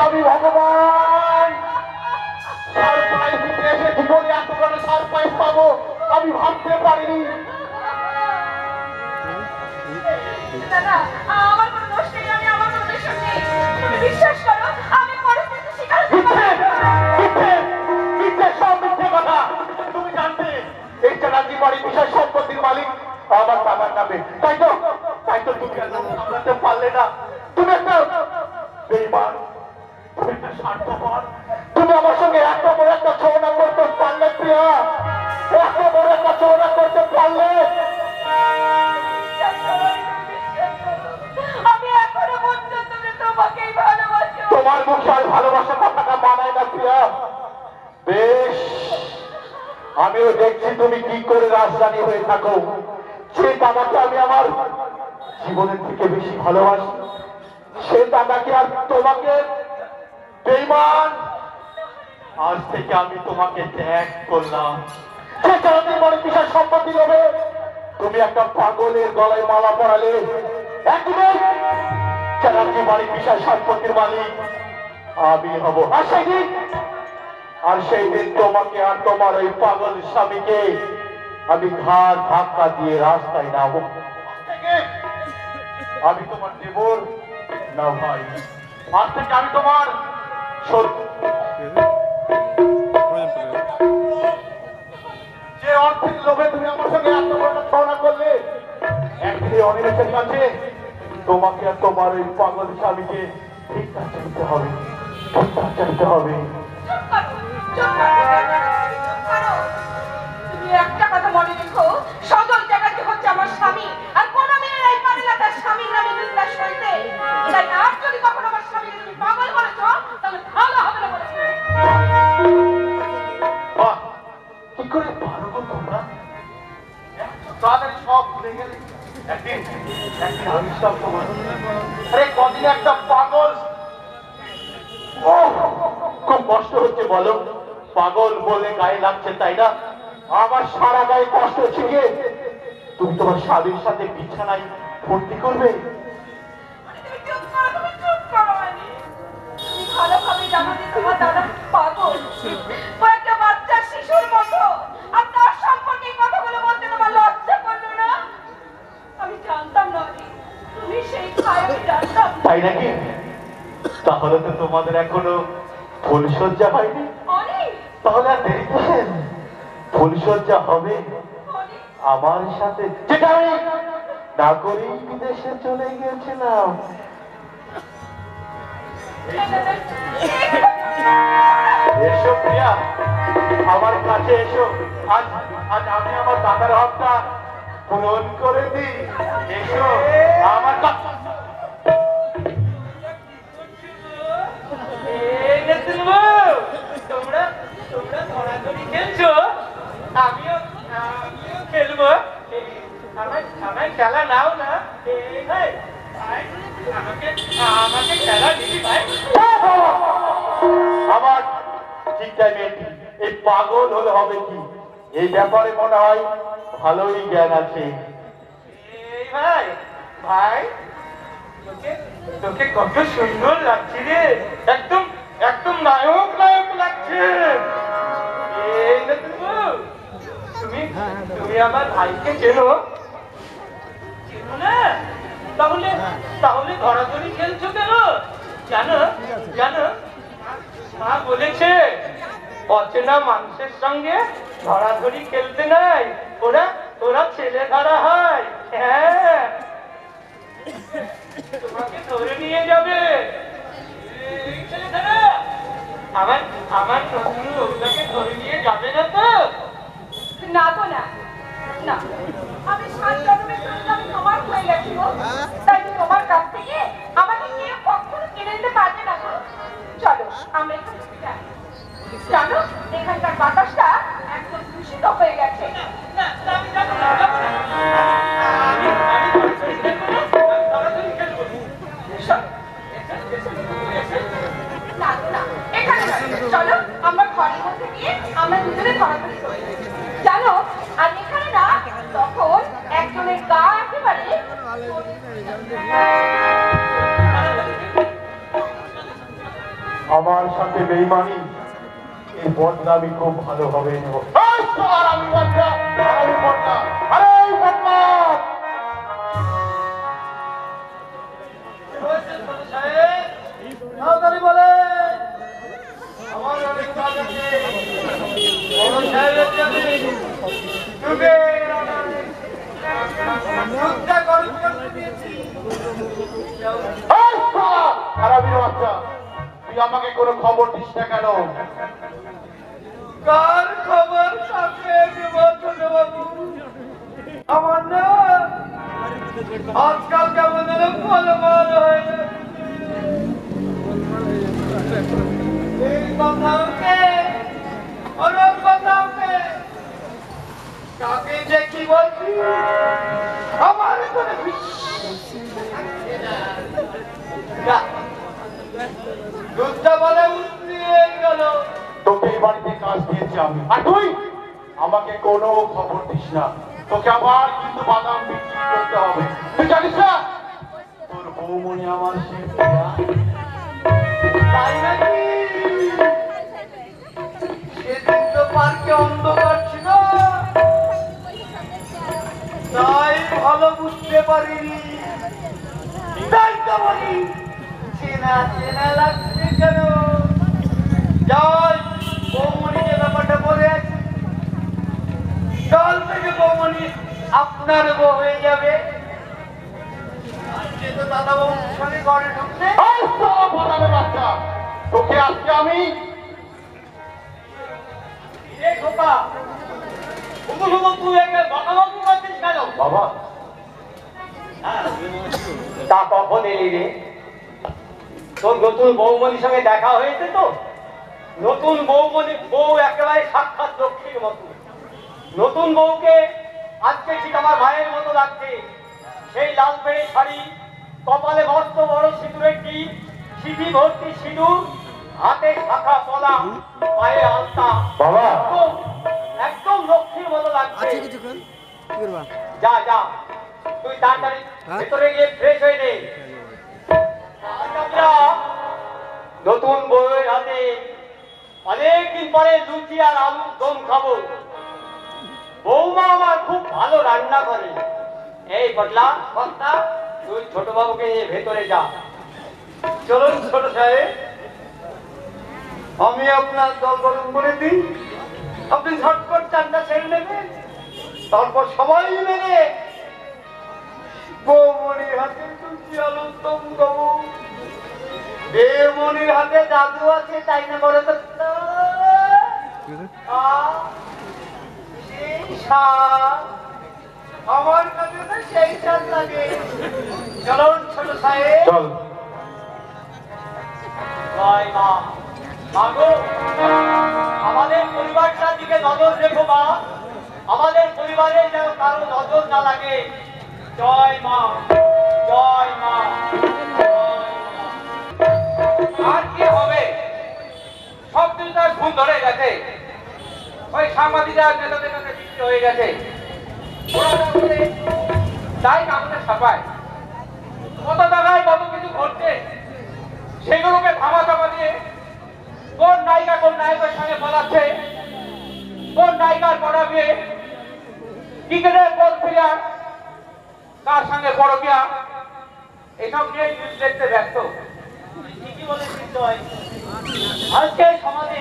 আমি ভগবান সারপ্রাইজ দিতে এসেছি বলে এত বড় সারপ্রাইজ পাবো আমি ভাবতে পারিনি। দাদা আমার কোনো দোষ নেই, আমি আমার কোনো দোষ নেই, তুমি বিশ্বাস করো আমি পরিস্থিতি স্বীকার করতে সব মিথ্যে কথা। তুমি জানতে এই চ্যাটার্জি বাড়ির বিশাল সম্পত্তির মালিক আমার বাবার নামে, তাই তো তুমি সামলাতে পারলে না। তুমি একটা বেঈমান, তুমি একটা স্বার্থপর, তুমি আমার সঙ্গে এত বড় একটা ছলনা করতে পারলে প্রিয়া, এত বড় একটা ছলনা করতে পারলে। আমি এখনো পর্যন্ত তোমাকেই ভালোবাসি। তোমার মুখে আর ভালোবাসা কথাটা মানায় না প্রিয়া। বেশ, আমিও দেখছি তুমি কি করে রাজধানী হয়ে থাকো। যে দাদাকে আমি আমার জীবনের থেকে বেশি ভালোবাসি, সে দাদাকে আর তোমাকে বেঈমান, আজ থেকে আমি তোমাকে ত্যাগ করলাম। যে কারণে বড় বিশাল সম্পত্তি হবে, তুমি একটা পাগলের গলায় মালা পরালে, একদিন চ্যাটার্জি বাড়ির বিশাল সম্পত্তির মালিক আমি হব। আর সেই দিন তোমাকে আর তোমার ওই পাগল স্বামীকে আমি ঘাট ধাক্কা দিয়ে রাস্তায় নামব। আমি তোমার দেবর না ভাই, আজ থেকে আমি তোমার যে অর্থের লোভে তুমি আমার সঙ্গে এত বড় ছলনা করলে, একদিন অনিমেষের কাছে তোমাকে আর তোমার ওই পাগল স্বামীকে ভিক্ষা চাইতে হবে, ভিক্ষা চাইতে হবে। তুমি একটা কথা মনে রেখো, সজল চ্যাটার্জি হচ্ছে আমার স্বামী, আর কোন মেয়েরাই পারে না তার স্বামীর নামে বিশ্বাস করতে। তাই আর যদি কখনো আমার স্বামীকে তুমি পাগল বলেছ তাহলে ভালো হবে না বলেছি। কি করে পারো গো তোমরা? তাদের সব ভুলে গেলে। একদিন আমি সব তোমার, আরে কদিন একটা পাগল, খুব কষ্ট হচ্ছে বলো, পাগল বলে গায়ে লাগছে তাই না? আমার সারা গায়ে কষ্ট ছিটিয়ে তুমি তোমার স্বামীর সাথে বিছানায় ভর্তি করবে? তুমি ভালোভাবে জানো যে তোমার দাদা পাগল, ও একটা বাচ্চা শিশুর মতো, আর তার সম্পর্কে কথাগুলো বলতে তোমার লজ্জা করলো না? আমি জানতাম না তুমি সেই খায়, আমি জানতাম। তাই নাকি? তাহলে তো তোমাদের এখনো ফুলসজ্জা হয়নি। তাহলে আর দেরি করেন, ফুলসজ্জা হবে আমার সাথে, যেটা আমি না করেই বিদেশে চলে গিয়েছিলাম। এসো প্রিয়া, আমার কাছে এসো। আজ আমি আমার দাদার হকটা পূরণ করে দিই। এসো আমার কাছে। তোমরা ধরাধরি খেলছো, আমিও খেলবো। আমার খেলা নাও না, আমাকে খেলা দিবি ভাই। আমার ঠিক টাইমে এই পাগল হলে হবে কি, এই ব্যাপারে মনে হয় ভালোই জ্ঞান আছে। এই ভাই ভাই, তোকে কত সুন্দর লাগছে রে, একদম একদম নায়ক নায়ক লাগছে। এই না তুমি তুমি আমার ভাইকে চেনো? চেনো না? তাহলে তাহলে ধরাধরি খেলছো কেন? জানো জানো, মা বলেছে অচেনা মানুষের সঙ্গে ধরাধরি খেলতে নাই, ওরা ওরা ছেলে ধরা হয়। হ্যাঁ, তোমাকে ধরে নিয়ে যাবে আমার আমার শত্রু, ওটাকে ধরে নিয়ে যাবে না তো? না গো না, না, আমি 7 জন্মের জন্য আমি তোমার হয়ে গেছি গো, তাই তোমার কাছ থেকে আমাকে কেউ কখনো কিনে নিতে পারবে না গো। চলো আমরা এখান থেকে যাই। জানো এখানকার বাতাসটা একদম দূষিত হয়ে গেছে। না না, আমি যাবো না, যাবো না। আমি ধরাধরি খেলবো। না না, এখানে চলো আমরা ঘরের মধ্যে গিয়ে আমরা দুজনে ধরাধরি করি। জানো আর এখানে না তখন একজনের গা একেবারে আমার সাথে বেইমানি, এই বদলা আমি খুব ভালোভাবে নেব। আমি বদলা, আমি বদলা, আরে বদলা! তাড়াতাড়ি বলে, আমার অনেক কাজ আছে। বড় সাহেবের জন্য যুগে যুদ্ধে গরিব করতে দিয়েছি। আরাবির বাচ্চা, তুই আমাকে কোনো খবর দিস না কেন? কার খবর কাকে দেব ছোট বাবু? আমার না আজকাল কেমন যেন ফলমাল হয়ে যাচ্ছে। এই কথাকে অনেক কথাকে কাকে যে কি বলছি আমার কোনো দুধটা বলে উতলিয়ে গেল। তোকে এই বাড়িতে কাজ দিয়েছি আমি, আর তুই আমাকে কোনো খবর দিস না। তোকে আবার কিন্তু বাদাম বিক্রি করতে হবে, তুই জানিস না? তোর বৌমনি আমার তাই নাকি? সেদিন তো পার্কে অন্ধকার ছিল, তাই ভালো বুঝতে পারিনি। তাই তো বলি চেনা চেনা লাগছে কেন? যাই বৌমনিকে ব্যাপারটা বলে আসি, কাল থেকে বৌমনি আপনার বউ হয়ে যাবে। আজকে তো দাদা বৌমনির সঙ্গে ঘরে ঢুকতে বাচ্চা, তোকে আজকে আমি বাবা। তা কখন এলি রে? তোর নতুন বৌমনির সঙ্গে দেখা হয়েছে তো? নতুন বউ একেবারে সাক্ষাৎ লক্ষ্মীর মতো। নতুন বউকে আজকে ঠিক আমার ভাইয়ের মতো লাগছে। সেই লাল পেড়ে শাড়ি, কপালে মস্ত বড় সিঁদুরের টিপ, সিঁথি ভর্তি সিঁদুর, হাতে শাখা পলা, পায়ে আলতা। বাবা, একদম লক্ষ্মীর মতো লাগছে। যা যা, তুই তাড়াতাড়ি ভেতরে গিয়ে ফ্রেশ হয়ে নে। নতুন বউয়ের হাতে অনেকদিন পরে লুচি আর আলুর দম খাবো। বৌমা আমার খুব ভালো রান্না করে। এই বদলা কর্তা, তুই ছোট বাবুকে নিয়ে ভেতরে যা। চলুন ছোট সাহেব, আমি আপনার দল গরম করে দিই, আপনি ঝটপট চানটা ছেড়ে নেবেন। তারপর সবাই মিলে বৌমনির হাতে লুচি আলুর দম খাবো। দেবমনির হাতে জাদু আছে, তাই না বলে তো? সেই স্বাদ আমার কাছে তো সেই স্বাদ লাগে। চলুন ছোট সাহেব। চল। আমাদের পরিবারটার দিকে নজর রেখো মা। আমাদের পরিবারে যেন কারো নজর না লাগে। জয় মা, জয় মা। আর কি হবে? সব দিন তার ঘুম ধরে গেছে। ওই সাংবাদিকরা নেতাদের কাছে বিক্রি হয়ে গেছে। তাই কাগজে ছাপায় কত টাকায় কত কিছু ঘটছে, সেগুলোকে ধামা চাপা দিয়ে কোন নায়িকা কোন নায়কের সঙ্গে বলাচ্ছে, কোন নায়িকার পড়া বিয়ে, ক্রিকেটের কোন প্লেয়ার কার সঙ্গে পরকিয়া, এসব নিয়ে নিউজ দেখতে ব্যস্ত। ঠিকই বলেছিস তুই। আজকে সমাজে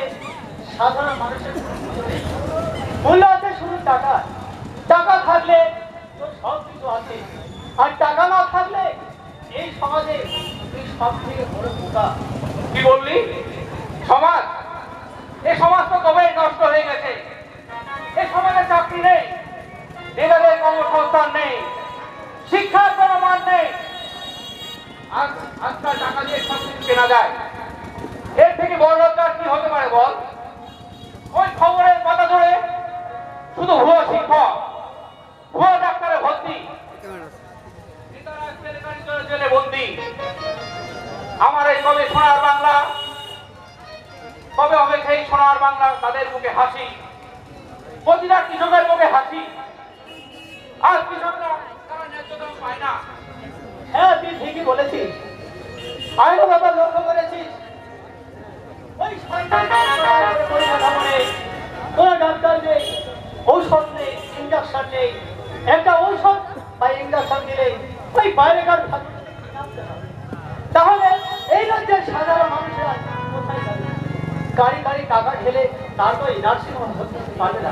সাধারণ মানুষের মূল্য আছে শুধু টাকা। টাকা থাকলে তোর সব কিছু আছে, আর টাকা না থাকলে এই সমাজে তুই সব থেকে বড় বোকা। কি বললি? সমাজ? এই সমাজ তো কবেই নষ্ট হয়ে গেছে। এই সমাজে চাকরি নেই, নেতাদের কর্মসংস্থান নেই, শিক্ষার কোনো মান নেই। আজকাল টাকা দিয়ে সব কিছু কেনা যায়। এর থেকে বড় রোজগার কি হতে পারে বল? ওই খবরের পাতা ধরে শুধু ভুয়ো শিক্ষক, ভুয়ো ডাক্তারে ভর্তি, জেলে বন্দি। আমার এই কবে সোনার বাংলা, কবে হবে সেই সোনার বাংলা? তাদের মুখে হাসি, প্রতিটা কৃষকের মুখে হাসি। আর কৃষকরা তারা ন্যায্য দাম পায় না। হ্যাঁ, তুই ঠিকই বলেছিস। আইনের ব্যাপার লক্ষ্য করেছিস, ওই পরিকাঠামো নেই, কোনো ডাক্তার নেই, ঔষধ নেই, ইঞ্জেকশন নেই। একটা ঔষধ বা ইঞ্জেকশন দিলে ওই বাইরেকার তাহলে এই রাজ্যের সাধারণ মানুষরা কোথায় যাবে? গাড়ি গাড়ি টাকা ঢেলে তারপর নার্সিং হোম পারে না,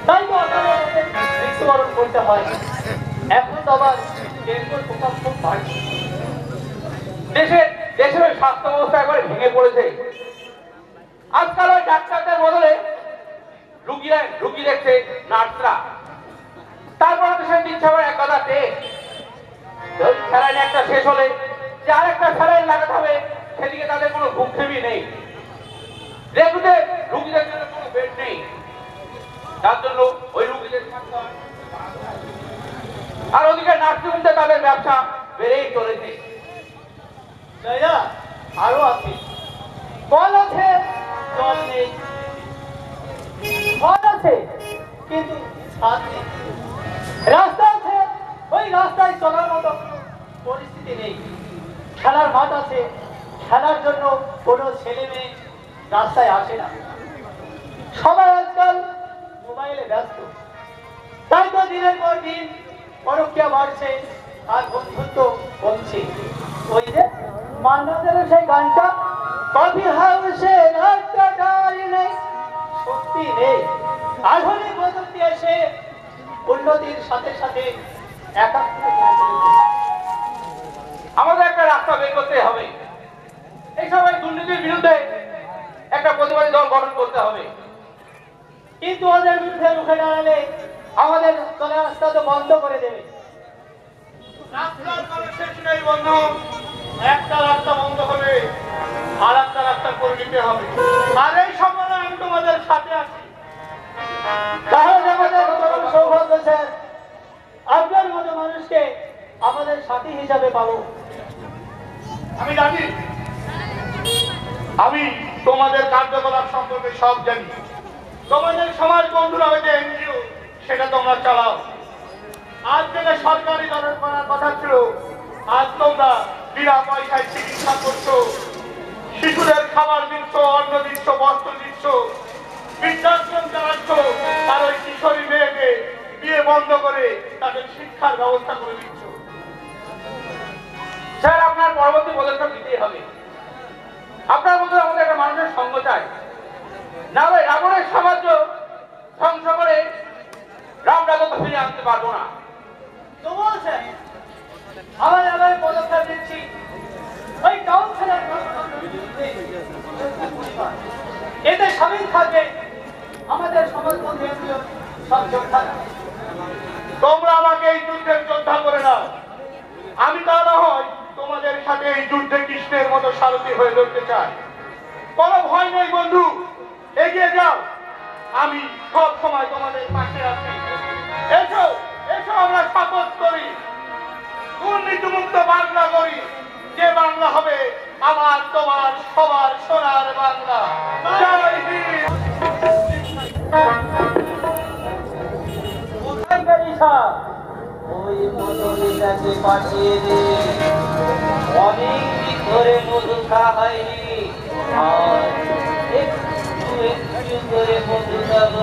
তাই তো আপনাদের মৃত্যুবরণ করতে হয়। এখন তো আবার ডেঙ্গুর প্রভাব খুব বাড়ছে। দেশের ওই স্বাস্থ্য ব্যবস্থা একবারে ভেঙে পড়েছে। আজকাল ওই ডাক্তারদের বদলে রুগী দেখছে নার্সরা। তারপরে তো সে দিচ্ছে আবার এক কথা টেস্ট। স্যালাইন একটা শেষ হলে যে আরেকটা স্যালাইন লাগাতে হবে, সেদিকে তাদের কোনো ভূক্ষেপই নেই। রুগীদের জন্য কোনো বেড নেই, তার জন্য ওই রুগীদের আর ওদিকে নার্সিংহোমে তাদের ব্যবসা বেড়েই চলেছে। আরো আছে, কল আছে, জল নেই, ঘর আছে কিন্তু ছাদ নেই, রাস্তা আছে, ওই রাস্তায় চলার মতো পরিস্থিতি নেই, খেলার মাঠ আছে, খেলার জন্য কোনো ছেলে মেয়ে রাস্তায় আসে না। সবাই আজকাল মোবাইলে ব্যস্ত, তাই তো দিনের পর দিন পরকীয়া বাড়ছে আর বন্ধুত্ব কমছে। ওই যে মান্নাদের সেই গানটা, কফি হাউসে নেই, সত্যি নেই। আধুনিক প্রযুক্তি এসে উন্নতির সাথে সাথে একাত্ম আমাদের একটা রাস্তা বের করতে হবে। এই সময় দুর্নীতির বিরুদ্ধে একটা প্রতিবাদী দল গঠন করতে হবে। কিন্তু ওদের বিরুদ্ধে রুখে দাঁড়ালে আমাদের চলে রাস্তা তো বন্ধ করে দেবে। রাস্তার কোনো শেষ নেই বন্ধু, একটা রাস্তা বন্ধ হবে আর একটা রাস্তা করে নিতে হবে। আর এই সময় আমি তোমাদের সাথে আছি। তাহলে আমাদের চরম সৌভাগ্য স্যার, আপনার মতো মানুষকে আমাদের সাথী হিসাবে পাবো। আমি জানি, আমি তোমাদের কার্যকলাপ সম্পর্কে সব জানি। তোমাদের সমাজ বন্ধুরা হয়ে যে এনজিও, সেটা তোমরা চালাও। আজ থেকে সরকারি দলের করার কথা ছিল, আজ তোমরা বিনা পয়সায় চিকিৎসা করছো, শিশুদের খাবার দিচ্ছ, অন্ন দিচ্ছ, বস্ত্র দিচ্ছ, বৃদ্ধাশ্রম চালাচ্ছ, আর ওই কিশোরী মেয়েকে বিয়ে বন্ধ করে তাদের শিক্ষার ব্যবস্থা করে দিচ্ছ। স্যার, আপনার পরবর্তী পদক্ষেপ নিতেই হবে। আপনার মধ্যে আমাদের একটা মানুষের সঙ্গ চাই, না হলে রাবণের সাম্রাজ্য ধ্বংস করে রাম রাজত্ব ফিরে আনতে পারবো না। তবুও স্যার আবার পদক্ষেপ নিচ্ছি। ওই কাউন্সিলর এতে সামিল থাকবে আমাদের সমাজবন্ধী এনজিও সব যোদ্ধারা। তোমরা আমাকে এই যুদ্ধের যোদ্ধা করে নাও, আমি তা না হয় তোমাদের সাথে এই যুদ্ধে কৃষ্ণের মতো সারথি হয়ে লড়তে চাই। কোনো ভয় নেই বন্ধু, এগিয়ে যাও, আমি সব সময় তোমাদের পাশে আছি। এসো এসো, আমরা শপথ করি, দুর্নীতিমুক্ত বাংলা করি, যে বাংলা হবে আমার তোমার সবার সোনার বাংলা। জয় হিন্দ। কোথায় গেলি সব? ওই মধুমিতাকে পাঠিয়ে দে, অনেকদিন ধরে মধু খাওয়া হয়নি, আর একটু একটু করে মধু খাবো।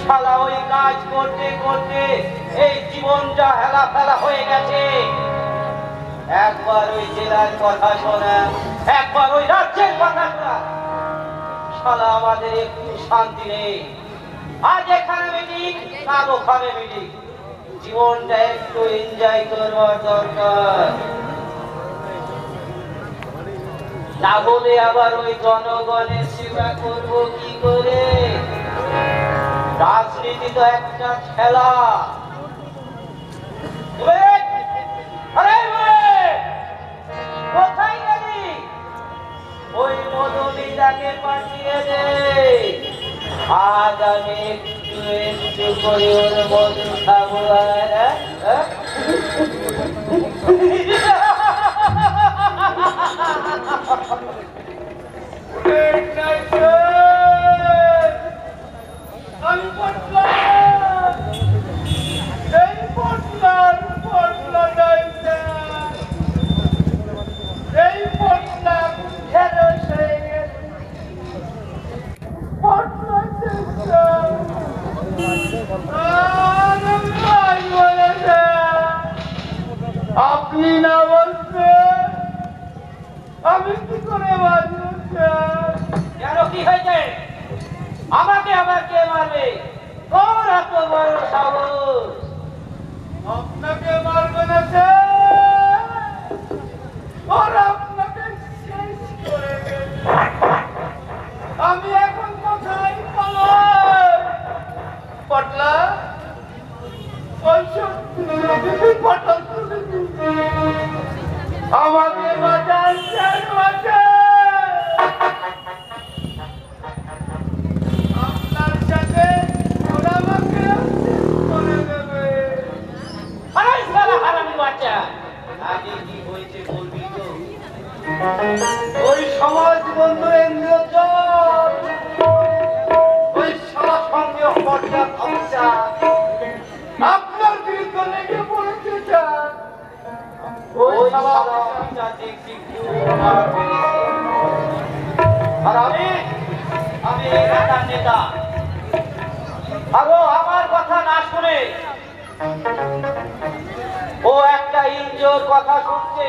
শালা ওই কাজ করতে করতে এই জীবনটা হেলা ফেলা হয়ে গেছে। একবার ওই জেলার কথা শোনা, একবার ওই রাজ্যের কথা শোনা, শালা আমাদের একটু শান্তি নেই। আজ এখানে মিটিং, কাল ওখানে মিটিং, জীবনটা একটু এনজয় করবার দরকার। না হলে আবার ওই জনগণের সেবা করবো কি করে? রাজনীতি তো একটা খেলা। কোথায় গেলি? ওই মধুমিতাকে পাঠিয়ে দে, আজ আমি একটু একটু করে ওর মধু খাবো। আপনাকে মারবে না স্যার, ওরা আপনাকে শেষ করে দেবে। আমি এখন কোথায় পালাই? পটলা ওই পটল আমাকে বাঁচান স্যার, বাঁচান। আপনার সাথে ওরা আমাকে শেষ করে দেবে। আরে শালা হারামি বাচ্চা, আগে কি হয়েছে বলবি তো? ওই সমাজ বন্ধু ইন্দ্রজল, ওই শালা সঙ্গে হঠাৎ হত্যা আপনার বিরুদ্ধে লেগে পড়েছে স্যার। ওই শালা হত্যা দেখছি আর আমি এলাকার নেতা, আর ও আমার কথা না শুনে ও একটা ইনজোর কথা শুনছে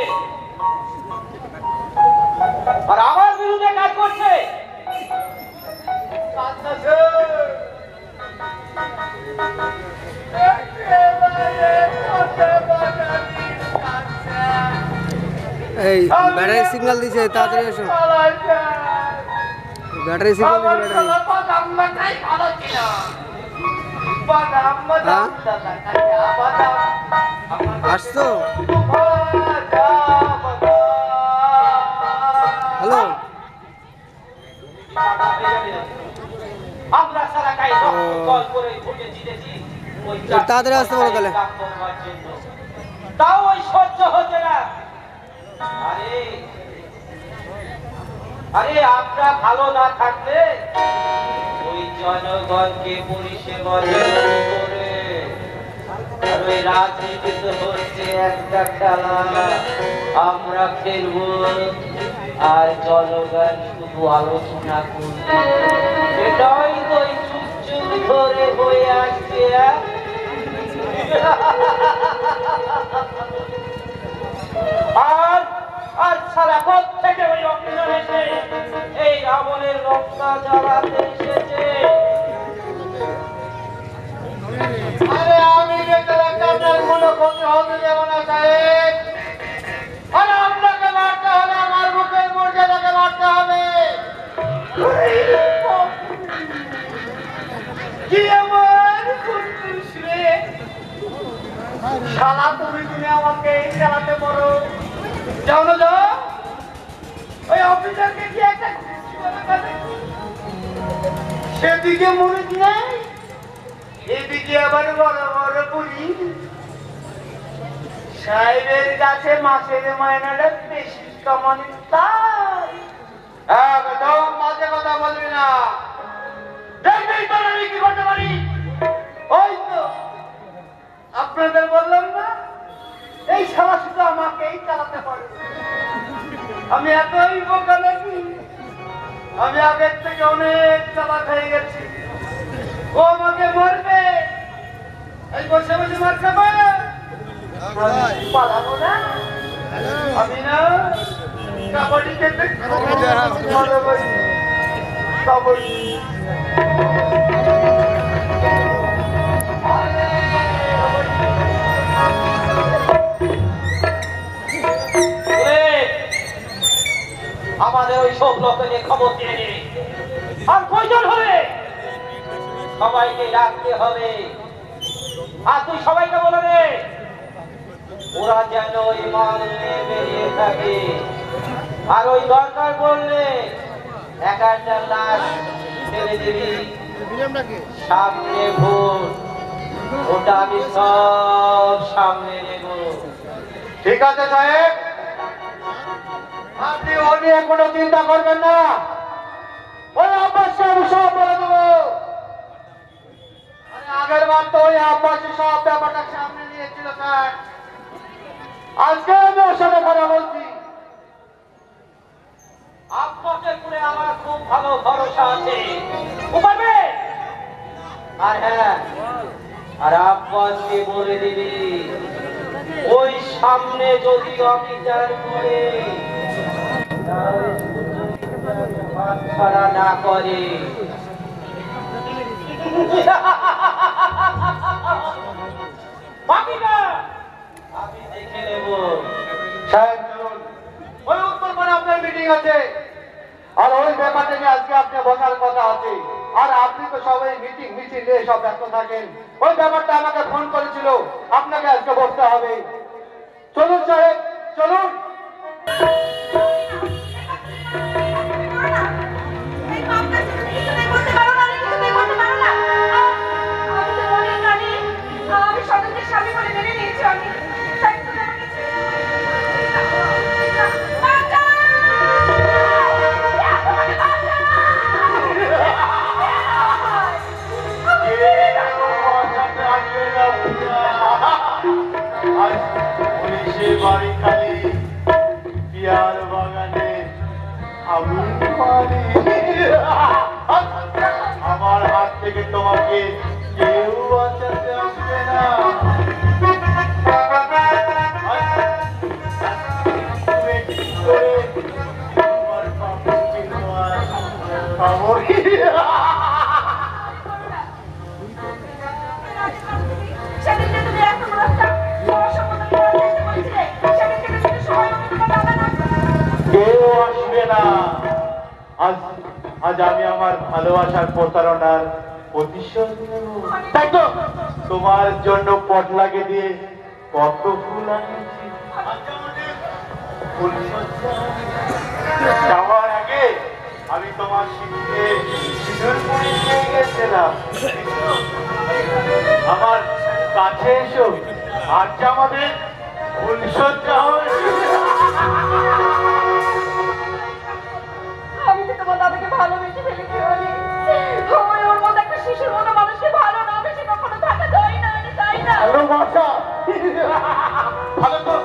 আর আমার বিরুদ্ধে কাজ করছে। এই ব্যাটারি সিগন্যাল দিছে, তাড়াতাড়ি এসো। ব্যাটারি সিগন্যাল দিছে, আসছো? হ্যালো, আমরা সারা গায়ে কল করে ঘুরে জিতেছি ওই তাড়াতাড়ি আসতে বলো তাহলে। তাও ওই সহ্য হচ্ছে না। আরে আরে আমরা ভালো না থাকলে ওই জনগণকে পরিষেবা করে আর ওই রাজনীতি তো হচ্ছে একটা খেলা, আমরা খেলবো আর জনগণ শুধু আলোচনা করবে। এটাই তো ওই যুগ যুগ ধরে হয়ে আসছে। আর আর সারা পথ থেকে ওই অফিসার এসে এই রাবণের রক্তা জ্বালাতে এসেছে। আরে আমি দেখতে আপনার কোনো ক্ষতি হতে দেব না সাহেব। আরে আপনাকে মারতে হলে আমার বুকের মর্যাদাকে মারতে হবে। কি আমার কুটুস রে, শালা তুমি আমাকে চালাতে পারো। যাও না যাও, ওই অফিসারকে কি একটা সেদিকে মনে নেই, এদিকে আবার বড় বড় পুলিশ সাহেবের কাছে মাসের মায়নাটা বেশি কামানি। তাই একদম মাঝে কথা বলবি না, দেখবি তোর আমি কি করতে পারি। ওই তো আপনাদের বললাম না, এই শালা শুধু আমাকেই চালাতে পারে। আমি এতই বোকা নাকি? আমি আগের থেকে অনেক চালাক হয়ে গেছি। ও আমাকে মারবে, এই বসে বসে মার খাবো, পালাবো না। আমি না কাবাডি খেলতে কাবাডি। আমাদের ওই সব লোককে খবর দিয়ে নে, আর প্রয়োজন হবে সবাইকে ডাকতে হবে। আর তুই সবাইকে বলে দে ওরা যেন ওই মাল নিয়ে বেরিয়ে থাকে। আর ওই দরকার বললে এক একটা লাশ ফেলে দিবি সামনে ভোট, ওটা আমি সব সামনে নেব। ঠিক আছে সাহেব, আপনি ও নিয়ে কোনো চিন্তা করবেন না, ওই আব্বাসকে আমি সব বলে দেবো। আগের বার তো ওই আব্বাসী সব ব্যাপারটা সামনে নিয়েছিল স্যার, আজকে আমি ওর সাথে কথা বলছি। আব্বাসের উপরে আমার খুব ভালো ভরসা আছে, ও পারবে। আর হ্যাঁ, আর আব্বাসকে বলে দিবি ওই সামনে যদি অবিচার করে ছাড়া না করে। বাকিটা সবাই মিটিং মিছিল নিয়ে সব ব্যস্ত থাকেন। ওই ব্যাপারটা আমাকে ফোন করেছিল, আপনাকে আজকে বসতে হবে। চলুন সাহেব, চলুন। আমি স্বতন্ত্রের স্বামী বলে মেনে নিয়েছি। আমি তাই তুমি আমাকে পুলিশের বাড়ি খালি, পিয়ার বাগানে আমি আমার হাত থেকে তোমাকে কেউ বাঁচাতে আসবে না। কেউ আসবে না। আজ আজ আমি আমার ভালোবাসার প্রতারণার প্রতিশোধ নেব। তাই তো তোমার জন্য পটলাকে দিয়ে কত ফুল আনিয়েছি। যাওয়ার আগে আমি তোমার শিখতে সিঁদুর পরিয়ে নিয়ে গেছিলাম। আমার কাছে এসো, আজ আমাদের ফুলসজ্জা হবে। আমি তো তোমার দাদাকে ভালোবেসে ফেলেছি বলি ওর মতো একটা শিশুর মতো মানুষকে ভালো না বেশি কখনো থাকা যায় না, তাই না? ভালোবাসা ভালো তো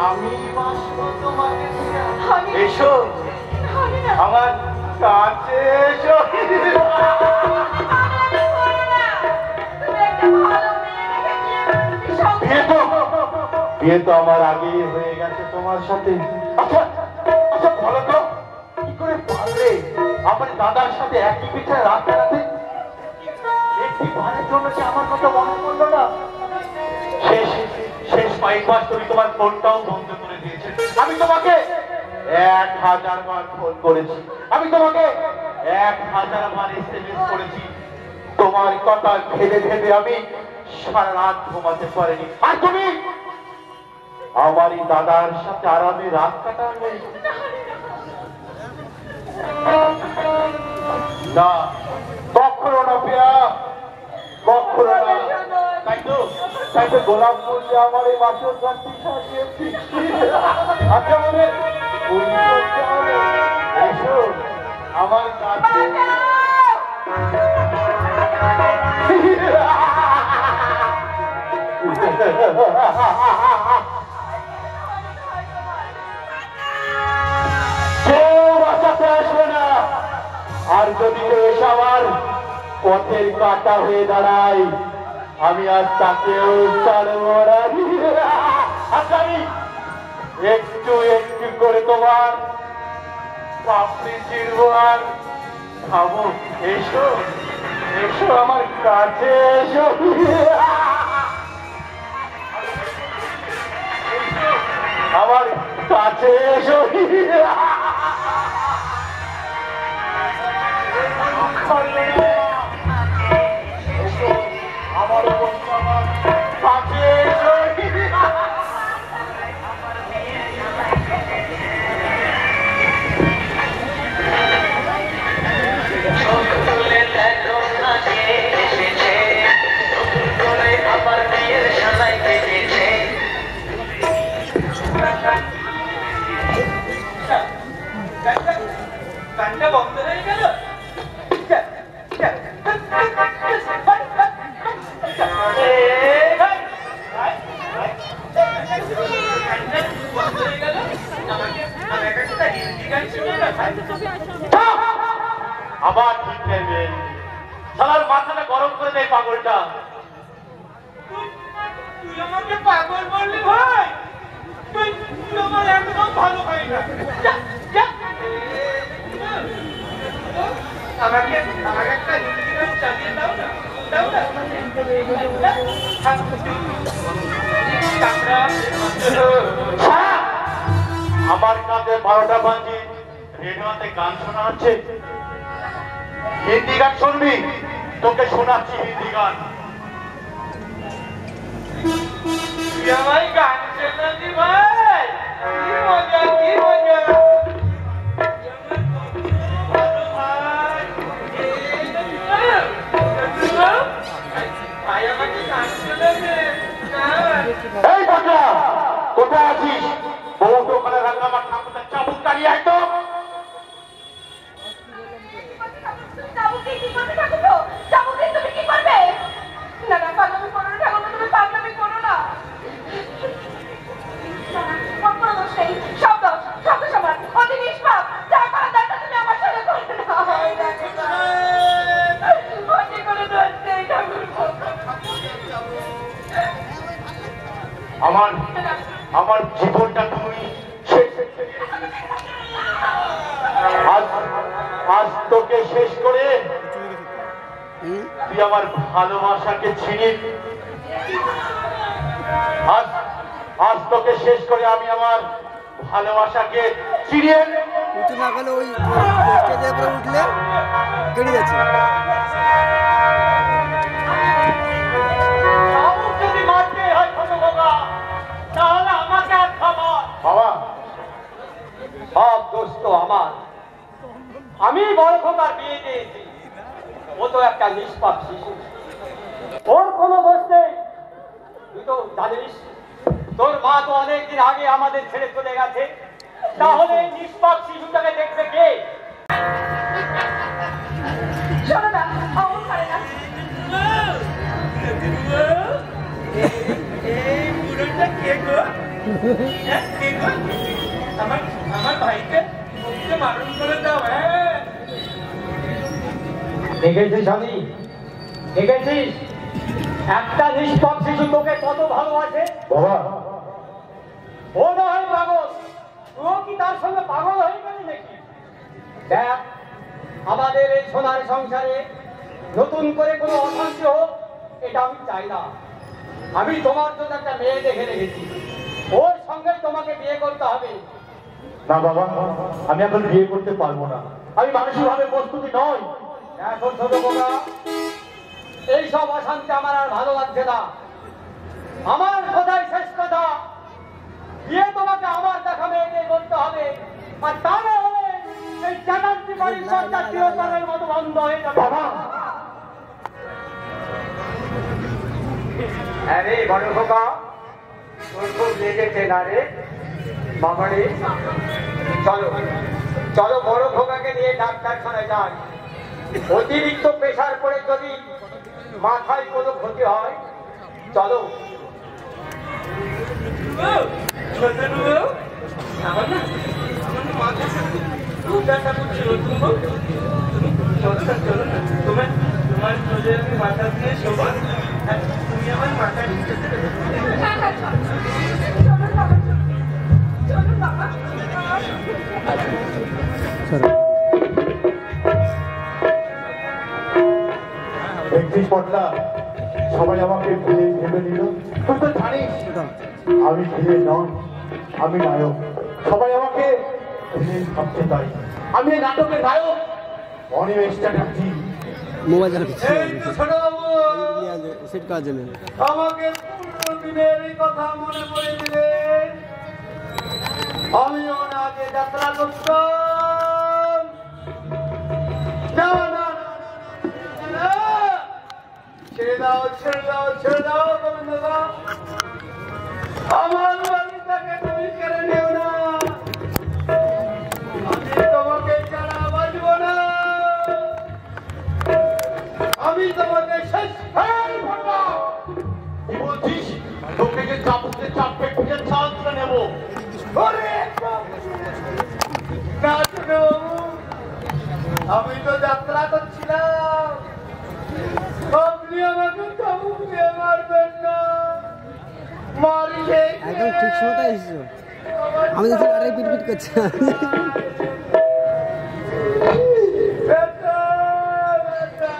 আমি বাসবো তোমাকে নিয়ে। এসো আমার কাছে এসো। বিয়ে তো আমার আগেই হয়ে গেছে তোমার সাথে। আচ্ছা আচ্ছা বলো তো কি করে পারলে আমার দাদার সাথে একই পিছনে রাত কাটাতে? একটি বারের জন্য কি আমার কথা মনে পড়লো না? শেষ শেষ 5 মাস তুমি তোমার ফোনটাও বন্ধ করে দিয়েছে। আমি তোমাকে 1000 বার ফোন করেছি, আমি তোমাকে 1000 বার SMS করেছি। তোমার কথা ভেবে ভেবে আমি সারা রাত ঘুমাতে পারিনি। আর তুমি আমারই দাদার সাথে আরামে রাত কাটাবে না? কখনো না প্রিয়া, কখনো না। তাই তো গোলাপ ফুল দিয়ে আমার এই বাসর ঘরটি সাজিয়েছি। আচ্ছা মনে এসো আমার কাছে। কেউ বাঁচাতে আসবে না। আর যদি কেউ এসে আমার পথের কাটা হয়ে দাঁড়ায়, আমি আজ তাকেও ছাড়বো না। আচ্ছা আমি একটু একটু করে তোমার পাপড়ি ছিড়বো আর খাবো। এসো এসো আমার কাছে এসো। আমার কাছে এসো। আমার কাছে এসো। গানটা বন্ধ হয়ে গেল। আবার ঠিক নেবে, শালার মাথাটা গরম করে দেয় পাগলটা। তুই আমাকে পাগল বললি ভাই? তুই আমার একদম ভালো হয় না। আমাকে আমাকে একটা ইঞ্জিন চালিয়ে দাও না, দাও না। আমার কাছে 12টা বাজে, রেডিওতে গান শোনা হচ্ছে। হিন্দি গান শুনবি? তোকে শোনাচ্ছি হিন্দি গান। তুই আমায় গান শোনাবি ভাই? কি মজা, কি মজা। ভাই আমাকে গান শোনাবে। এই পাগলা, কোথায় আছিস? বউ তো ওখানে রাখা, আমার ঠাকুরটা চাবুক দাঁড়িয়ে আয় তো। আমার জীবনটা তুমি আজ তোকে শেষ করে তুই আমার ভালোবাসাকে ছিনিয়ে, আজ তোকে শেষ করে আমি আমার ভালোবাসাকে চিনিয়ে উঠে না গেলে ওই স্টেজের উপরে উঠলে কেড়ে যাচ্ছে। যদি মারতে হয় ছোট বাবা, তাহলে আমাকে আর খাবার। বাবা, সব দোষ তো আমার। আমি বড় খোকার বিয়ে দিয়েছি, ও তো একটা নিষ্পাপ শিশু, ওর কোনো দোষ নেই। তুই তো জানিস তোর মা তো অনেকদিন আগে আমাদের ছেড়ে চলে গেছে, তাহলে এই নিষ্পাপ শিশুটাকে দেখবে কে? শোনো না, অমন করে না। এই বুড়োটা কে গো? কে গো? আমার ভাইকে মুখে মারণ করে দাও। হ্যাঁ, দেখেছিস আমি, দেখেছিস একটা নিষ্পাপ শিশু তোকে কত ভালোবাসে। বাবা, ও না হয় পাগল, ও কি তার সঙ্গে পাগল হয়ে গেলি নাকি? দেখ, আমাদের এই সোনার সংসারে নতুন করে কোনো অশান্তি হোক, এটা আমি চাই না। আমি তোমার জন্য একটা মেয়ে দেখে রেখেছি, ওর সঙ্গে তোমাকে বিয়ে করতে হবে। না বাবা, আমি এখন বিয়ে করতে পারবো না, আমি মানসিকভাবে প্রস্তুতি নই। এখন ছোট বোকা, এইসব অশান্তি আমার আর ভালো লাগছে না। আমার কথাই শেষ কথা, বিয়ে তোমাকে আমার দেখা মেয়েকে করতে হবে, আর তা না হলে এই চ্যাটার্জি বাড়ির দরজা চিরকালের মতো বন্ধ হয়ে যাবে। বাবা, আরে বড় খোকা, তোর খুব লেগেছে না রে বাবা রে? চলো চলো, বড় খোকাকে নিয়ে ডাক্তারখানায় যান। অতিরিক্ত প্রেশার পড়ে যদি মাথায় কোনো ক্ষতি হয়, চলো। আমার না মাথা খুব ব্যথা করছিল। চলো না, তোমার চলে আমি মাথা দিয়ে শোভা, তুমি আমার মাথা দিতে চলুন বাবা। দেখছিস পটলা, সবাই আমাকে ভিলেন ভেবে নিল। তুই তো জানিস আমি ভিলেন নয়, আমি নায়ক। সবাই আমাকে ভিলেন ভাবছে, তাই আমি এই নাটকের নায়ক অনিমেষ চ্যাটার্জি। মোবাইল চালাতে এই তো ছোট বাবু, সেট করার জন্য আমাকে পুরো দিনের এই কথা মনে পড়ে দিলেন। আমিও না আগে যাত্রা করতাম। না না না, ছেড়ে দাও ছেড়ে দাও ছেড়ে দাও গোবিন্দদা, আমার বাড়িটাকে তুমি কেড়ে নিও না। আমি তোমাকে ছাড়া বাঁচব না, আমি তোমাকে শেষ। কি বলছিস? তোকে যে চাপতে চাপে খুঁজে চাল তুলে নেবো। না ছোট বাবু, আমি তো যাত্রা করছিলাম, আপনি আমাকে চাবুক দিয়ে মারবেন না। মারলে একদম ঠিক সময়টা এসেছো। আমি দেখছি আরে পিট করছে। ব্যথা, ব্যথা,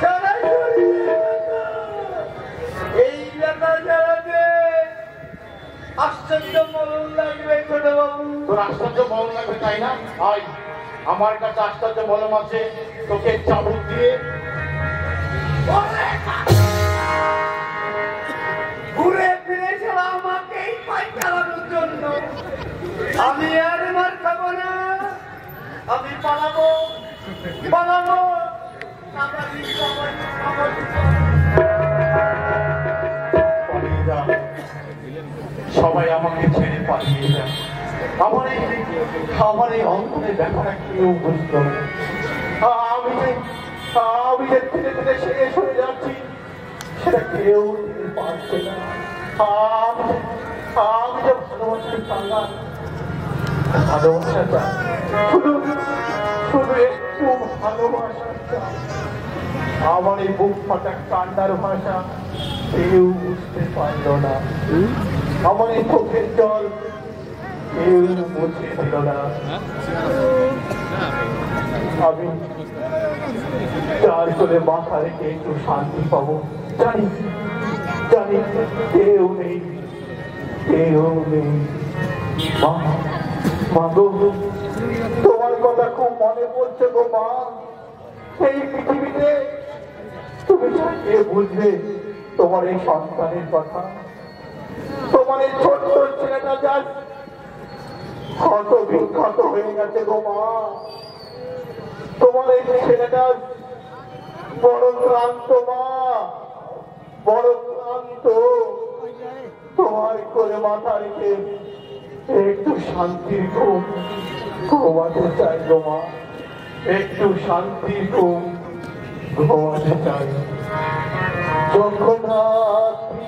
সারা শরীরে ব্যথা। এই ব্যথা চালাতে আশ্চর্য মরণ লাগবে ছোট বাবু। তোর আশ্চর্য মরণ লাগবে, তাই না? আয় আমার কাছে আশ্চর্য মলম আছে, তোকে চাবুক দিয়ে ঘুরে ফিরে চলা আমাকেই পাই চালানোর জন্য। আমি আর মার খাবো না, আমি পালাবো পালাবো। পালিয়ে যা, সবাই আমাকে ছেড়ে পালিয়ে যায়। আমার এই অন্তরে ব্যাপারটা কেউ বুঝলো না। আমি যে ধীরে ধীরে শেষ হয়ে যাচ্ছি, সেটা কেউ দিতে পারছে না। আমি যে ভালোবাসার টাকা, ভালোবাসাটা শুধু শুধু একটু ভালোবাসা চাই। আমার এই বুক ফাটা কান্নার ভাষা কেউ বুঝতে পারল না। আমার এই চোখের জল কেউ মুছে দিল না। আমি চার করে মাথা রেখে একটু শান্তি পাবো, জানি জানি কেউ নেই, কেউ নেই। মা গো, তোমার কথা খুব মনে পড়ছে গো মা। এই পৃথিবীতে তুমি কে বুঝবে তোমার এই সন্তানের কথা? তোমার এই ছোট্ট ছেলেটা যা ক্ষত বিক্ষত হয়ে গেছে গো মা। তোমার এই ছেলেটা বড় ক্লান্ত মা, বড় ক্লান্ত। তোমার করে মাথা রেখে একটু শান্তির ঘুম ঘুমাতে চাই গো মা, একটু শান্তির ঘুম ঘুমাতে চাই। যখন রাত্রি